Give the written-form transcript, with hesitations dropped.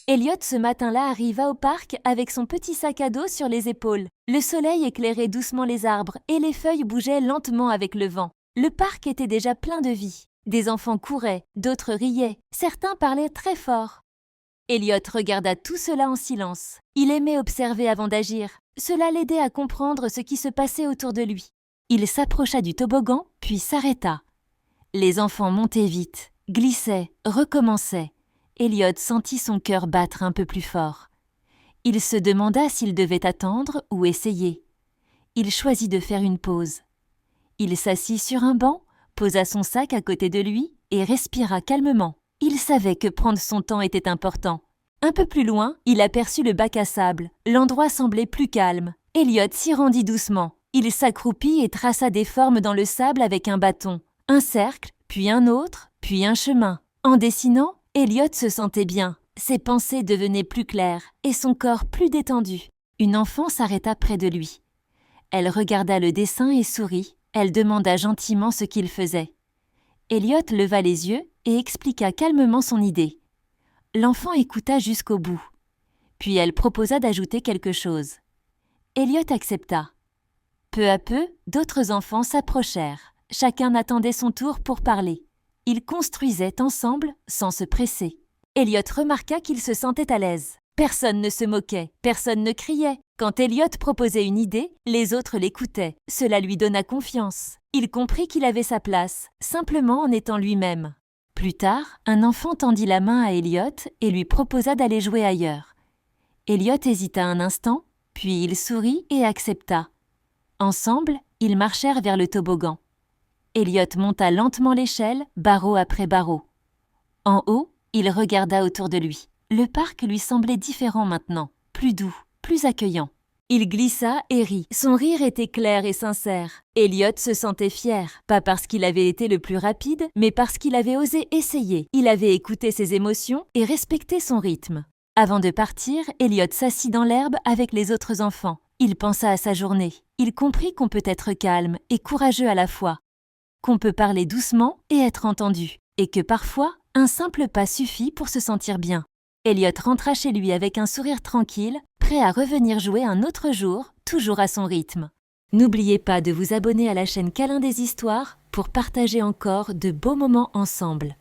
Elliot, ce matin-là, arriva au parc avec son petit sac à dos sur les épaules. Le soleil éclairait doucement les arbres et les feuilles bougeaient lentement avec le vent. Le parc était déjà plein de vie. Des enfants couraient, d'autres riaient, certains parlaient très fort. Elliot regarda tout cela en silence. Il aimait observer avant d'agir. Cela l'aidait à comprendre ce qui se passait autour de lui. Il s'approcha du toboggan, puis s'arrêta. Les enfants montaient vite, glissaient, recommençaient. Elliot sentit son cœur battre un peu plus fort. Il se demanda s'il devait attendre ou essayer. Il choisit de faire une pause. Il s'assit sur un banc, posa son sac à côté de lui et respira calmement. Il savait que prendre son temps était important. Un peu plus loin, il aperçut le bac à sable. L'endroit semblait plus calme. Elliot s'y rendit doucement. Il s'accroupit et traça des formes dans le sable avec un bâton. Un cercle, puis un autre, puis un chemin. En dessinant, Elliot se sentait bien. Ses pensées devenaient plus claires et son corps plus détendu. Une enfant s'arrêta près de lui. Elle regarda le dessin et sourit. Elle demanda gentiment ce qu'il faisait. Elliot leva les yeux et expliqua calmement son idée. L'enfant écouta jusqu'au bout. Puis elle proposa d'ajouter quelque chose. Elliot accepta. Peu à peu, d'autres enfants s'approchèrent. Chacun attendait son tour pour parler. Ils construisaient ensemble sans se presser. Elliot remarqua qu'il se sentait à l'aise. Personne ne se moquait, personne ne criait. Quand Elliot proposait une idée, les autres l'écoutaient. Cela lui donna confiance. Il comprit qu'il avait sa place, simplement en étant lui-même. Plus tard, un enfant tendit la main à Elliot et lui proposa d'aller jouer ailleurs. Elliot hésita un instant, puis il sourit et accepta. Ensemble, ils marchèrent vers le toboggan. Elliot monta lentement l'échelle, barreau après barreau. En haut, il regarda autour de lui. Le parc lui semblait différent maintenant, plus doux, plus accueillant. Il glissa et rit. Son rire était clair et sincère. Elliot se sentait fier, pas parce qu'il avait été le plus rapide, mais parce qu'il avait osé essayer. Il avait écouté ses émotions et respecté son rythme. Avant de partir, Elliot s'assit dans l'herbe avec les autres enfants. Il pensa à sa journée. Il comprit qu'on peut être calme et courageux à la fois, qu'on peut parler doucement et être entendu, et que parfois, un simple pas suffit pour se sentir bien. Elliot rentra chez lui avec un sourire tranquille, prêt à revenir jouer un autre jour, toujours à son rythme. N'oubliez pas de vous abonner à la chaîne Câlin des Histoires pour partager encore de beaux moments ensemble.